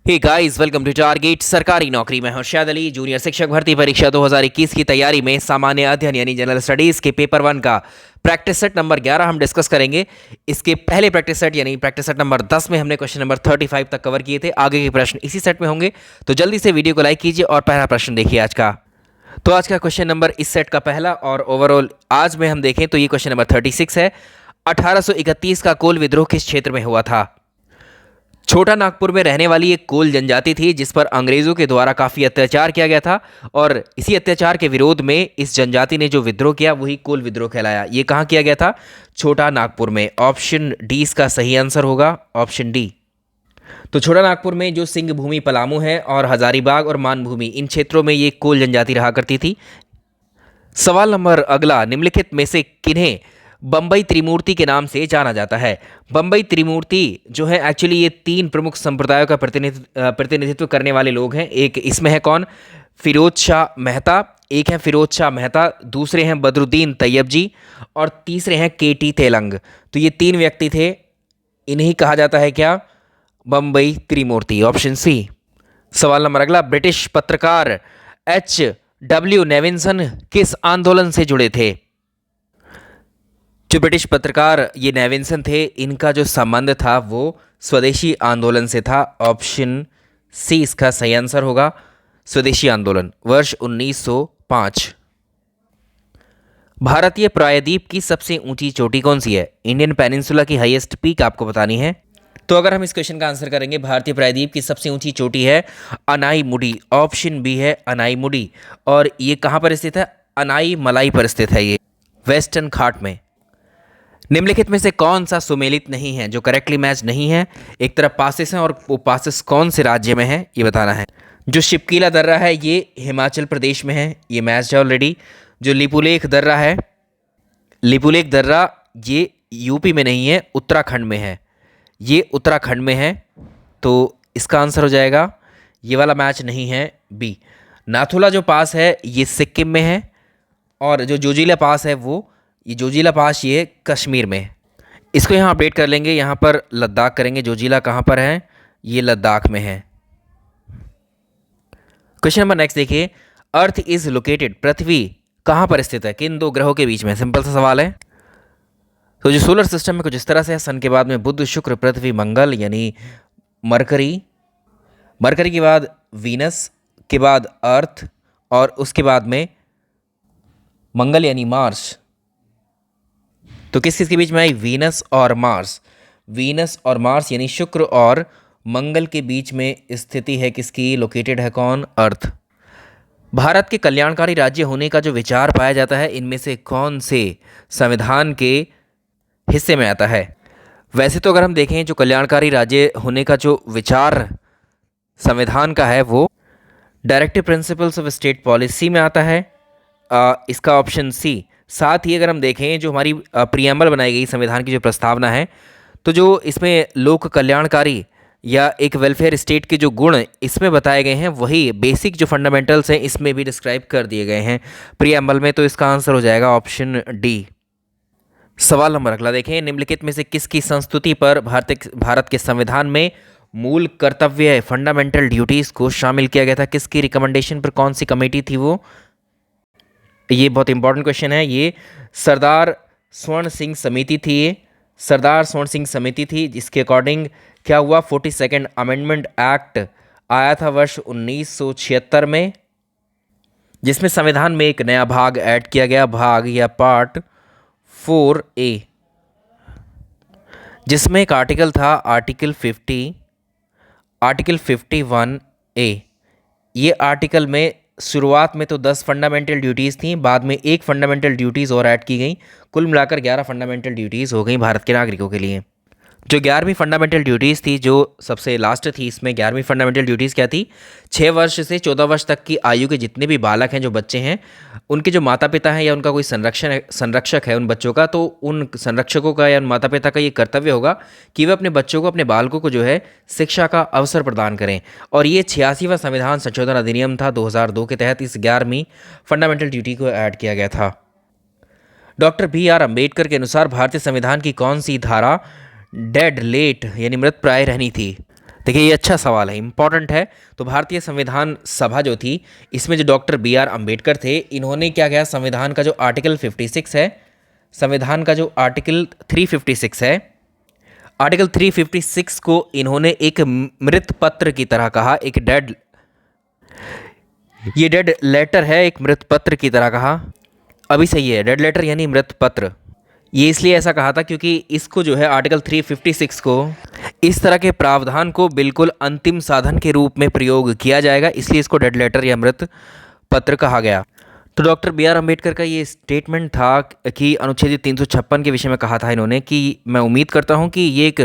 Hey guys, welcome to Target Sarkari Naukri में Harshad Ali. Junior शिक्षक भर्ती परीक्षा 2021 की तैयारी में सामान्य अध्ययन यानी जनरल स्टडीज के पेपर 1 का प्रैक्टिस सेट नंबर 11 हम डिस्कस करेंगे। इसके पहले प्रैक्टिस सेट यानी प्रैक्टिस सेट नंबर 10 में हमने क्वेश्चन नंबर 35 तक कवर किए थे। आगे के प्रश्न इसी सेट में होंगे, तो जल्दी से वीडियो को लाइक कीजिए और पहला प्रश्न देखिए आज का। तो आज का क्वेश्चन नंबर इस सेट का पहला और ओवरऑल आज में हम देखें तो ये क्वेश्चन नंबर 36 है। 1831 का कोल विद्रोह किस क्षेत्र में हुआ था? छोटा नागपुर में रहने वाली एक कोल जनजाति थी जिस पर अंग्रेजों के द्वारा काफी अत्याचार किया गया था, और इसी अत्याचार के विरोध में इस जनजाति ने जो विद्रोह किया वही कोल विद्रोह कहलाया। ये कहाँ किया गया था? छोटा नागपुर में। ऑप्शन डी इसका सही आंसर होगा, ऑप्शन डी। तो छोटा नागपुर में जो सिंह भूमि पलामू है और हजारीबाग और मानभूमि, इन क्षेत्रों में ये कोल जनजाति रहा करती थी। सवाल नंबर अगला, निम्नलिखित में से किन्हें बंबई त्रिमूर्ति के नाम से जाना जाता है? बंबई त्रिमूर्ति जो है एक्चुअली ये 3 प्रमुख संप्रदायों का प्रतिनिधित्व करने वाले लोग हैं। एक इसमें है कौन? फिरोज शाह मेहता। एक है फिरोज शाह मेहता, दूसरे हैं बदरुद्दीन तैयब जी और तीसरे हैं केटी तेलंग। तो ये 3 व्यक्ति थे, इन्हें कहा जाता है क्या? बंबई त्रिमूर्ति, ऑप्शन सी। सवाल नंबर अगला, ब्रिटिश पत्रकार H.W. नेविन्सन किस आंदोलन से जुड़े थे? जो ब्रिटिश पत्रकार ये नेविन्सन थे, इनका जो संबंध था वो स्वदेशी आंदोलन से था। ऑप्शन सी इसका सही आंसर होगा, स्वदेशी आंदोलन, वर्ष 1905। भारतीय प्रायद्वीप की सबसे ऊंची चोटी कौन सी है? इंडियन पेनिनसुला की हाईएस्ट पीक आपको बतानी है। तो अगर हम इस क्वेश्चन का आंसर करेंगे, भारतीय प्रायद्वीप की सबसे ऊंची चोटी है अनाईमुडी, ऑप्शन बी है अनाईमुडी। और ये कहाँ पर स्थित है? अनाईमलाई पर स्थित है, ये वेस्टर्न घाट में। निम्नलिखित में से कौन सा सुमेलित नहीं है, जो करेक्टली मैच नहीं है? एक तरफ पासेस हैं और वो पासेस कौन से राज्य में है ये बताना है। जो शिपकीला दर्रा है ये हिमाचल प्रदेश में है, ये मैच है ऑलरेडी। जो लिपुलेख दर्रा है, लिपुलेख दर्रा ये यूपी में नहीं है, उत्तराखंड में है, ये उत्तराखंड में है। तो इसका आंसर हो जाएगा, ये वाला मैच नहीं है, बी। नाथुला जो पास है ये सिक्किम में है, और जो जोजिला पास है वो ये जोजिला पास ये कश्मीर में है। इसको यहाँ अपडेट कर लेंगे, यहाँ पर लद्दाख करेंगे। जोजिला कहाँ पर है? ये लद्दाख में है। क्वेश्चन नंबर नेक्स्ट देखिए, अर्थ इज लोकेटेड, पृथ्वी कहाँ पर स्थित है? किन 2 ग्रहों के बीच में? सिंपल सा सवाल है। तो जो सोलर सिस्टम में कुछ इस तरह से है, सन के बाद में बुध, शुक्र, पृथ्वी, मंगल यानी मरकरी, मरकरी के बाद वीनस, के बाद अर्थ, और उसके बाद में मंगल यानी मार्स। तो किस किस के बीच में आई? वीनस और मार्स। वीनस और मार्स यानी शुक्र और मंगल के बीच में स्थिति है किसकी? लोकेटेड है कौन? अर्थ। भारत के कल्याणकारी राज्य होने का जो विचार पाया जाता है, इनमें से कौन से संविधान के हिस्से में आता है? वैसे तो अगर हम देखें, जो कल्याणकारी राज्य होने का जो विचार संविधान का है वो directive principles of state policy में आता है, इसका ऑप्शन सी। साथ ही अगर हम देखें, जो हमारी प्रियम्बल बनाई गई संविधान की जो प्रस्तावना है, तो जो इसमें लोक कल्याणकारी या एक वेलफेयर स्टेट के जो गुण इसमें बताए गए हैं, वही बेसिक जो फंडामेंटल्स हैं इसमें भी डिस्क्राइब कर दिए गए हैं प्रियम्बल में। तो इसका आंसर हो जाएगा ऑप्शन डी। सवाल नंबर अगला देखें, निम्नलिखित में से किसकी संस्तुति पर भारत के संविधान में मूल कर्तव्य फंडामेंटल ड्यूटीज़ को शामिल किया गया था? किसकी रिकमेंडेशन पर, कौन सी कमेटी थी वो? ये बहुत इंपॉर्टेंट क्वेश्चन है। ये सरदार स्वर्ण सिंह समिति थी, ये सरदार स्वर्ण सिंह समिति थी, जिसके अकॉर्डिंग क्या हुआ? 42nd अमेंडमेंट एक्ट आया था वर्ष 1976 में, जिसमें संविधान में एक नया भाग ऐड किया गया, भाग या पार्ट 4A, जिसमें एक आर्टिकल था आर्टिकल 50, आर्टिकल 51A। ये आर्टिकल में शुरुआत में तो 10 फंडामेंटल ड्यूटीज़ थी, बाद में एक फंडामेंटल ड्यूटीज़ और ऐड की गई, कुल मिलाकर 11 फंडामेंटल ड्यूटीज़ हो गई भारत के नागरिकों के लिए। जो 11वीं फंडामेंटल ड्यूटीज़ थी, जो सबसे लास्ट थी, इसमें 11वीं फंडामेंटल ड्यूटीज़ क्या थी? 6 वर्ष से 14 वर्ष तक की आयु के जितने भी बालक हैं, जो बच्चे हैं, उनके जो माता पिता हैं या उनका कोई संरक्षक है उन बच्चों का, तो उन संरक्षकों का या उन माता पिता का ये कर्तव्य होगा कि वे अपने बच्चों को, अपने बालकों को जो है शिक्षा का अवसर प्रदान करें। और ये 86वां संविधान संशोधन अधिनियम था 2002 के तहत इस 11वीं फंडामेंटल ड्यूटी को ऐड किया गया था। डॉक्टर BR अम्बेडकर के अनुसार भारतीय संविधान की कौन सी धारा डेड लेट यानी मृत प्राय रहनी थी? देखिए ये अच्छा सवाल है, इंपॉर्टेंट है। तो भारतीय संविधान सभा जो थी, इसमें जो डॉक्टर बी आर अम्बेडकर थे, इन्होंने क्या किया, संविधान का जो आर्टिकल 56 है, संविधान का जो आर्टिकल 356 है, आर्टिकल 356 को इन्होंने एक मृत पत्र की तरह कहा, एक डेड, ये डेड लेटर है, एक मृत पत्र की तरह कहा। अभी सही है, डेड लेटर यानी मृत पत्र। ये इसलिए ऐसा कहा था क्योंकि इसको जो है आर्टिकल 356 को, इस तरह के प्रावधान को बिल्कुल अंतिम साधन के रूप में प्रयोग किया जाएगा, इसलिए इसको डेड लेटर या मृत पत्र कहा गया। तो डॉक्टर बी आर अम्बेडकर का ये स्टेटमेंट था कि अनुच्छेद 356 के विषय में कहा था इन्होंने कि मैं उम्मीद करता हूँ कि ये एक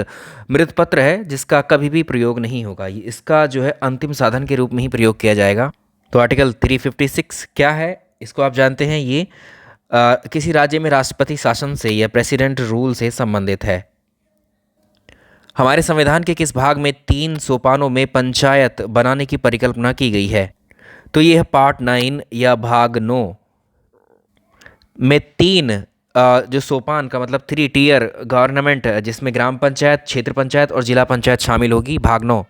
मृत पत्र है जिसका कभी भी प्रयोग नहीं होगा, इसका जो है अंतिम साधन के रूप में ही प्रयोग किया जाएगा। तो आर्टिकल 356 क्या है, इसको आप जानते हैं, ये किसी राज्य में राष्ट्रपति शासन से या प्रेसिडेंट रूल से संबंधित है। हमारे संविधान के किस भाग में 3 सोपानों में पंचायत बनाने की परिकल्पना की गई है? तो ये है पार्ट 9 या भाग 9 में 3 जो सोपान का मतलब 3 टियर गवर्नमेंट, जिसमें ग्राम पंचायत, क्षेत्र पंचायत और जिला पंचायत शामिल होगी, भाग 9।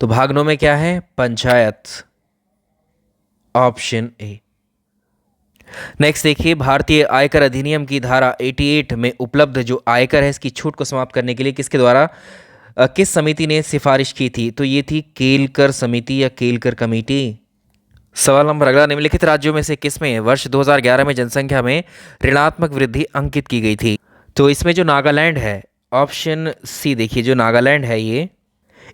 तो भाग 9 में क्या है, पंचायत, ऑप्शन ए। नेक्स्ट देखिए, भारतीय आयकर अधिनियम की धारा 88 में उपलब्ध जो आयकर है, इसकी छूट को समाप्त करने के लिए किसके द्वारा, किस समिति ने सिफारिश की थी? तो ये थी केलकर समिति या केलकर कमेटी। सवाल नंबर अगला, निम्नलिखित राज्यों में से किसमें वर्ष 2011 में जनसंख्या में ऋणात्मक वृद्धि अंकित की गई थी? तो इसमें जो नागालैंड है, ऑप्शन सी देखिए, जो नागालैंड है ये,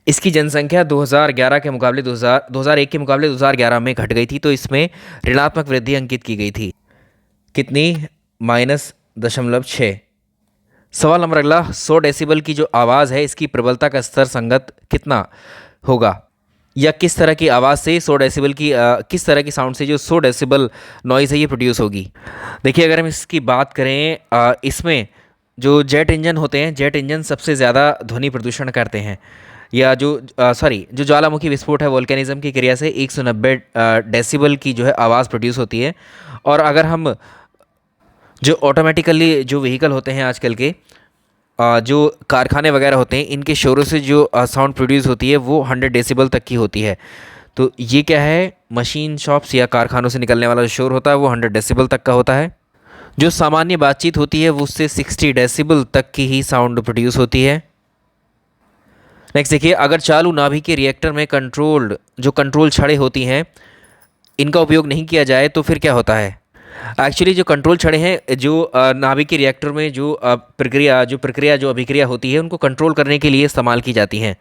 इसकी जनसंख्या 2011 के मुकाबले 2001 के मुकाबले 2011 में घट गई थी, तो इसमें ऋणात्मक वृद्धि अंकित की गई थी। कितनी? -0.6। सवाल नंबर अगला, 100 डेसिबल की जो आवाज़ है, इसकी प्रबलता का स्तर संगत कितना होगा? या किस तरह की आवाज़ से 100 डेसिबल की किस तरह की साउंड से जो 100 डेसिबल नॉइज़ है ये प्रोड्यूस होगी? देखिए अगर हम इसकी बात करें, इसमें जो जेट इंजन होते हैं, जेट इंजन सबसे ज़्यादा ध्वनि प्रदूषण करते हैं, या जो ज्वालामुखी विस्फोट है, वोल्केनिज्म की क्रिया से 190 डेसिबल की जो है आवाज़ प्रोड्यूस होती है। और अगर हम जो ऑटोमेटिकली जो व्हीकल होते हैं आजकल के, जो कारखाने वगैरह होते हैं, इनके शोरों से जो साउंड प्रोड्यूस होती है वो 100 डेसिबल तक की होती है। तो ये क्या है, मशीन शॉप्स या कारखानों से निकलने वाला जो शोर होता है वो 100 डेसिबल तक का होता है। जो सामान्य बातचीत होती है वो उससे 60 डेसिबल तक की ही साउंड प्रोड्यूस होती है। नेक्स्ट देखिए, अगर चालू नाभिक के रिएक्टर में कंट्रोल छड़ें होती हैं, इनका उपयोग नहीं किया जाए तो फिर क्या होता है? एक्चुअली जो कंट्रोल छड़ें हैं, जो नाभिक के रिएक्टर में जो अभिक्रिया होती है, उनको कंट्रोल करने के लिए इस्तेमाल की जाती हैं।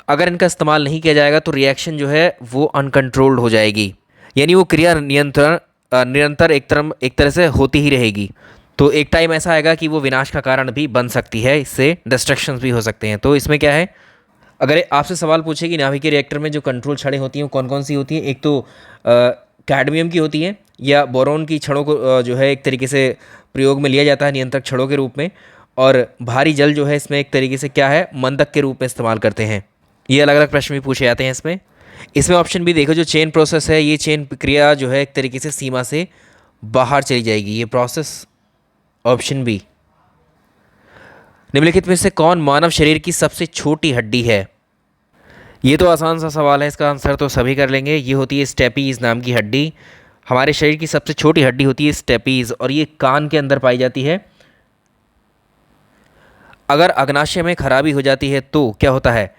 अगर इनका इस्तेमाल नहीं किया जाएगा तो रिएक्शन जो है वो अनकंट्रोल्ड हो जाएगी, यानी वो क्रिया निरंतर एक तरह से होती ही रहेगी। तो एक टाइम ऐसा आएगा कि वो विनाश का कारण भी बन सकती है, इससे डिस्ट्रक्शंस भी हो सकते हैं। तो इसमें क्या है, अगर आपसे सवाल पूछे कि नाभिक के रिएक्टर में जो कंट्रोल छड़ें होती हैं वो कौन कौन सी होती हैं, एक तो कैडमियम की होती है, या बोरोन की छड़ों को जो है एक तरीके से प्रयोग में लिया जाता है नियंत्रक छड़ों के रूप में, और भारी जल जो है इसमें एक तरीके से क्या है, मंदक के रूप में इस्तेमाल करते हैं। ये अलग अलग प्रश्न भी पूछे जाते हैं इसमें ऑप्शन भी देखो, जो चेन प्रोसेस है, ये चेन प्रक्रिया जो है एक तरीके से सीमा से बाहर चली जाएगी, ये प्रोसेस, ऑप्शन बी। निम्नलिखित में से कौन मानव शरीर की सबसे छोटी हड्डी है? ये तो आसान सा सवाल है, इसका आंसर तो सभी कर लेंगे। ये होती है स्टेपीज़ नाम की हड्डी। हमारे शरीर की सबसे छोटी हड्डी होती है स्टेपीज़, और ये कान के अंदर पाई जाती है। अगर अग्नाशय में खराबी हो जाती है तो क्या होता है,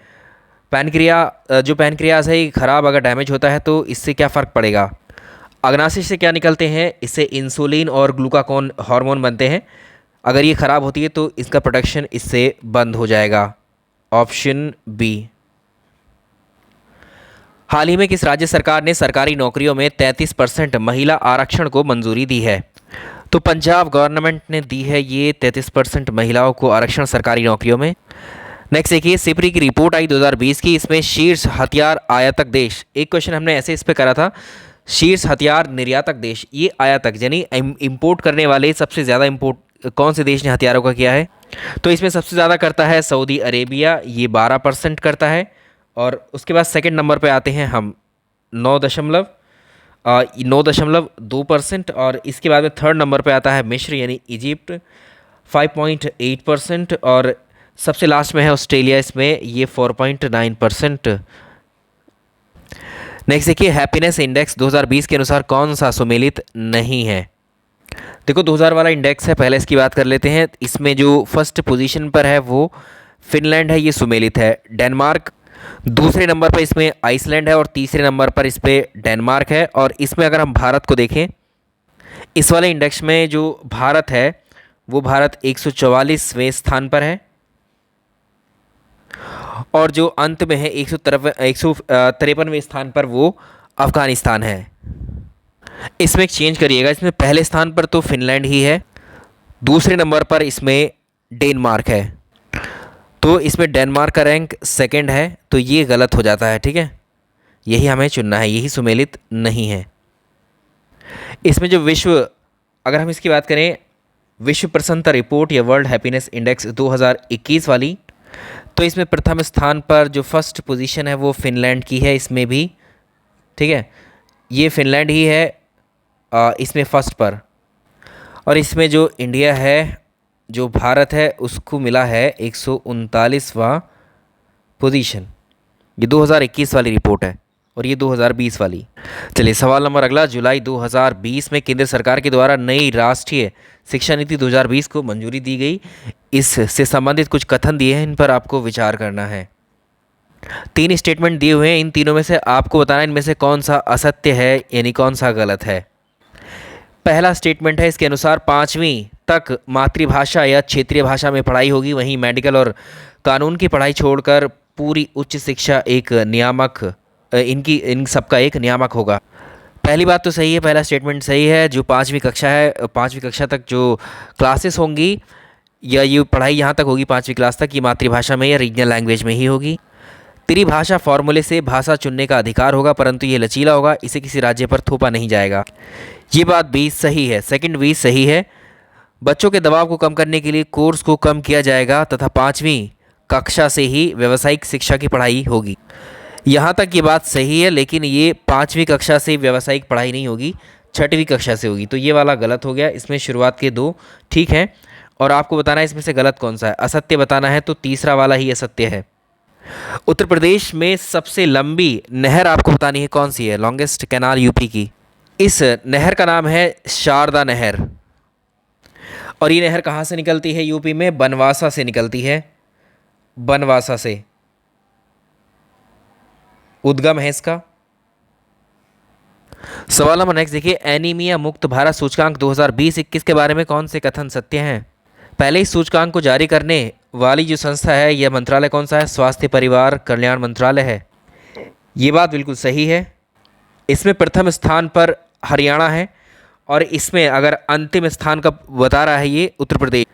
पैनक्रियाज है, ये खराब अगर डैमेज होता है तो इससे क्या फ़र्क पड़ेगा? अग्नाशय से क्या निकलते हैं, इससे इंसुलिन और ग्लूकागॉन हार्मोन बनते हैं। अगर ये ख़राब होती है तो इसका प्रोडक्शन इससे बंद हो जाएगा, ऑप्शन बी। हाल ही में किस राज्य सरकार ने सरकारी नौकरियों में 33% महिला आरक्षण को मंजूरी दी है? तो पंजाब गवर्नमेंट ने दी है ये 33% महिलाओं को आरक्षण सरकारी नौकरियों में। नेक्स्ट देखिए, सिपरी की रिपोर्ट आई 2020 की, इसमें शीर्ष हथियार आयातक देश, एक क्वेश्चन हमने ऐसे इस पर करा था, शीर्ष हथियार निर्यातक देश, ये आयातक यानी इम्पोर्ट करने वाले सबसे ज़्यादा इम्पोर्ट कौन से देश ने हथियारों का किया है? तो इसमें सबसे ज़्यादा करता है सऊदी अरेबिया, ये 12% करता है। और उसके बाद सेकंड नंबर पे आते हैं हम 9.2%, और इसके बाद में थर्ड नंबर पे आता है मिस्र यानी इजिप्ट 5.8%, और सबसे लास्ट में है ऑस्ट्रेलिया, इसमें ये 4.9%। नेक्स्ट देखिए, हैप्पीनेस इंडेक्स 2020 के अनुसार कौन सा सुमेलित नहीं है। देखो 2000 वाला इंडेक्स है, पहले इसकी बात कर लेते हैं। इसमें जो फर्स्ट पोजीशन पर है वो फिनलैंड है, ये सुमेलित है। डेनमार्क दूसरे नंबर पर इसमें आइसलैंड है, और तीसरे नंबर पर इस पर डेनमार्क है। और इसमें अगर हम भारत को देखें, इस वाले इंडेक्स में जो भारत है वो भारत 144वें स्थान पर है, और जो अंत में है 153वें स्थान पर वो अफगानिस्तान है। इसमें एक चेंज करिएगा, इसमें पहले स्थान पर तो फिनलैंड ही है, दूसरे नंबर पर इसमें डेनमार्क है, तो इसमें डेनमार्क का रैंक सेकंड है, तो ये गलत हो जाता है। ठीक है, यही हमें चुनना है, यही सुमेलित नहीं है। इसमें जो अगर हम इसकी बात करें, विश्व प्रसन्नता रिपोर्ट या वर्ल्ड हैप्पीनेस इंडेक्स 2021 वाली, तो इसमें प्रथम स्थान पर जो फर्स्ट पोजीशन है वो फिनलैंड की है, इसमें भी। ठीक है, ये फिनलैंड ही है इसमें फर्स्ट पर। और इसमें जो इंडिया है, जो भारत है, उसको मिला है 139वां पोजीशन। ये 2021 वाली रिपोर्ट है, और ये 2020 वाली। चलिए सवाल नंबर अगला, जुलाई 2020 में केंद्र सरकार के द्वारा नई राष्ट्रीय शिक्षा नीति 2020 को मंजूरी दी गई। इससे संबंधित कुछ कथन दिए हैं, इन पर आपको विचार करना है। 3 स्टेटमेंट दिए हुए हैं, इन तीनों में से आपको बताना है इनमें से कौन सा असत्य है, यानी कौन सा गलत है। पहला स्टेटमेंट है, इसके अनुसार 5वीं तक मातृभाषा या क्षेत्रीय भाषा में पढ़ाई होगी, वहीं मेडिकल और कानून की पढ़ाई छोड़कर पूरी उच्च शिक्षा एक नियामक इन सबका एक नियामक होगा। पहली बात तो सही है, पहला स्टेटमेंट सही है। जो 5वीं कक्षा है, 5वीं कक्षा तक जो क्लासेस होंगी या ये पढ़ाई यहाँ तक होगी 5वीं क्लास तक, ये मातृभाषा में या रीजनल लैंग्वेज में ही होगी। त्रिभाषा फॉर्मूले से भाषा चुनने का अधिकार होगा, परंतु ये लचीला होगा, इसे किसी राज्य पर थोपा नहीं जाएगा। ये बात बी सही है, सेकंड बी सही है। बच्चों के दबाव को कम करने के लिए कोर्स को कम किया जाएगा तथा 5वीं कक्षा से ही व्यावसायिक शिक्षा की पढ़ाई होगी। यहाँ तक ये बात सही है, लेकिन ये 5वीं कक्षा से व्यावसायिक पढ़ाई नहीं होगी, 6वीं कक्षा से होगी, तो ये वाला गलत हो गया। इसमें शुरुआत के 2 ठीक हैं, और आपको बताना है इसमें से गलत कौन सा है। असत्य बताना है तो तीसरा वाला ही असत्य है। उत्तर प्रदेश में सबसे लंबी नहर आपको बतानी है कौन सी है, लॉन्गेस्ट कैनाल यूपी की। इस नहर का नाम है शारदा नहर, और ये नहर कहाँ से निकलती है यूपी में, बनवासा से निकलती है, बनवासा से उद्गम है इसका। सवाल नंबर नेक्स्ट देखिए, एनीमिया मुक्त भारत सूचकांक 2020-21 के बारे में कौन से कथन सत्य हैं। पहले इस सूचकांक को जारी करने वाली जो संस्था है, यह मंत्रालय कौन सा है, स्वास्थ्य परिवार कल्याण मंत्रालय है। ये बात बिल्कुल सही है। इसमें प्रथम स्थान पर हरियाणा है, और इसमें अगर अंतिम स्थान का बता रहा है ये उत्तर प्रदेश,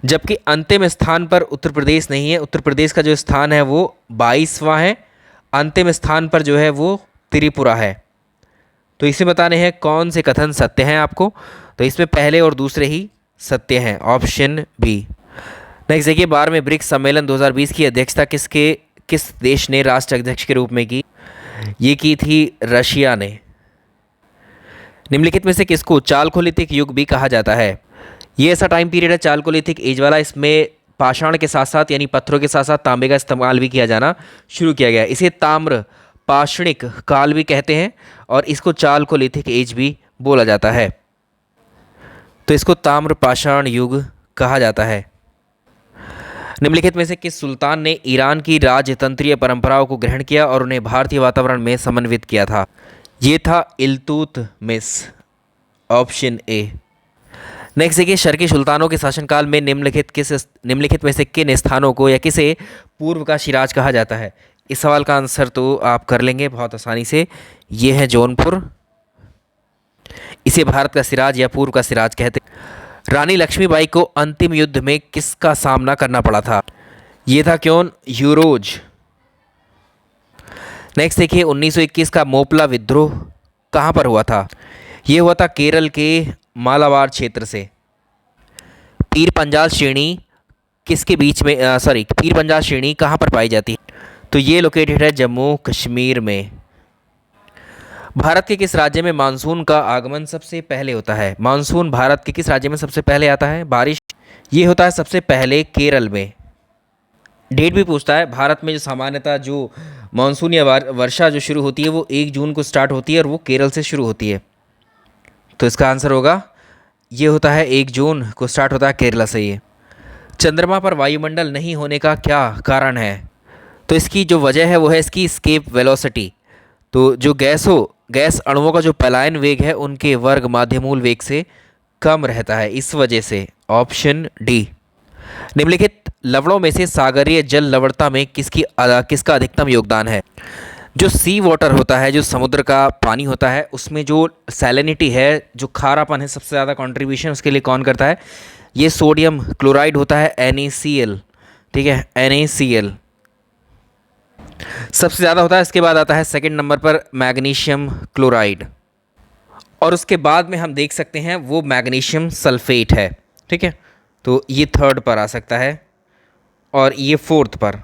जबकि अंतिम स्थान पर उत्तर प्रदेश नहीं है। उत्तर प्रदेश का जो स्थान है वो 22वां है, अंतिम स्थान पर जो है वो त्रिपुरा है। तो इसे बताने हैं कौन से कथन सत्य हैं आपको, तो इसमें पहले और दूसरे ही सत्य हैं, ऑप्शन बी। नेक्स्ट देखिए, 12वें ब्रिक्स सम्मेलन 2020 की अध्यक्षता किस देश ने राष्ट्र अध्यक्ष के रूप में की। ये की थी रशिया ने। निम्नलिखित में से किसको चालकोलिथिक युग भी कहा जाता है। ये ऐसा टाइम पीरियड है चालकोलिथिक एज वाला, इसमें पाषाण के साथ साथ यानी पत्थरों के साथ साथ तांबे का इस्तेमाल भी किया जाना शुरू किया गया। इसे ताम्र पाषाणिक काल भी कहते हैं, और इसको चालकोलिथिक एज भी बोला जाता है, तो इसको ताम्र पाषाण युग कहा जाता है। निम्नलिखित में से किस सुल्तान ने ईरान की राजतंत्रीय परंपराओं को ग्रहण किया और उन्हें भारतीय वातावरण में समन्वित किया था। ये था इल्तुतमिश, ऑप्शन ए। नेक्स्ट देखिए, शर्की सुल्तानों के शासनकाल में निम्नलिखित में से किन स्थानों को या किसे पूर्व का शिराज कहा जाता है। इस सवाल का आंसर तो आप कर लेंगे बहुत आसानी से, ये है जौनपुर। इसे भारत का सिराज या पूर्व का सिराज कहते हैं। रानी लक्ष्मीबाई को अंतिम युद्ध में किसका सामना करना पड़ा था। ये था कौन, यूरोज। नेक्स्ट देखिए, 1921 का मोपला विद्रोह कहाँ पर हुआ था। ये हुआ था केरल के मालाबार क्षेत्र से। पीर पंजाल श्रेणी किसके बीच में पीर पंजाल श्रेणी कहाँ पर पाई जाती है, तो ये लोकेटेड है जम्मू कश्मीर में। भारत के किस राज्य में मानसून का आगमन सबसे पहले होता है। मानसून भारत के किस राज्य में सबसे पहले आता है, बारिश, ये होता है सबसे पहले केरल में। डेट भी पूछता है। भारत में जो सामान्यतः जो मानसून या वर्षा जो शुरू होती है वो 1 जून को स्टार्ट होती है और वो केरल से शुरू होती है। तो इसका आंसर होगा ये होता है 1 जून को स्टार्ट होता है केरला से ये। चंद्रमा पर वायुमंडल नहीं होने का क्या कारण है? तो इसकी जो वजह है वो है इसकी एस्केप वेलोसिटी। तो जो गैस अणुओं का जो पलायन वेग है उनके वर्ग माध्यमूल वेग से कम रहता है, इस वजह से। Option D. निम्नलिखित लवणों में से सागरीय जल लवणता में किसका अधिकतम योगदान है? जो सी वाटर होता है, जो समुद्र का पानी होता है, उसमें जो सैलिनिटी है, जो खारापन है, सबसे ज़्यादा कंट्रीब्यूशन उसके लिए कौन करता है? ये सोडियम क्लोराइड होता है, NaCl। ठीक है, NaCl सबसे ज़्यादा होता है। इसके बाद आता है सेकंड नंबर पर मैग्नीशियम क्लोराइड, और उसके बाद में हम देख सकते हैं वो मैग्नीशियम सल्फेट है। ठीक है, तो ये थर्ड पर आ सकता है और ये फोर्थ पर।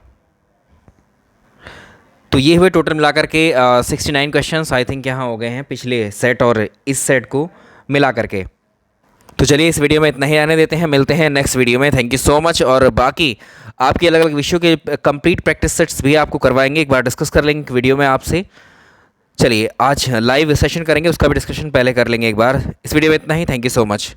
तो ये हुए टोटल मिलाकर के 69 क्वेश्चंस आई थिंक यहाँ हो गए हैं पिछले सेट और इस सेट को मिला करके। तो चलिए इस वीडियो में इतना ही आने देते हैं, मिलते हैं नेक्स्ट वीडियो में। Thank you so much. और बाकी आपकी अलग अलग विषयों के कंप्लीट प्रैक्टिस सेट्स भी आपको करवाएंगे, एक बार डिस्कस कर लेंगे वीडियो में आपसे। चलिए आज लाइव सेशन करेंगे, उसका भी डिस्कशन पहले कर लेंगे एक बार। इस वीडियो में इतना ही, थैंक यू सो मच।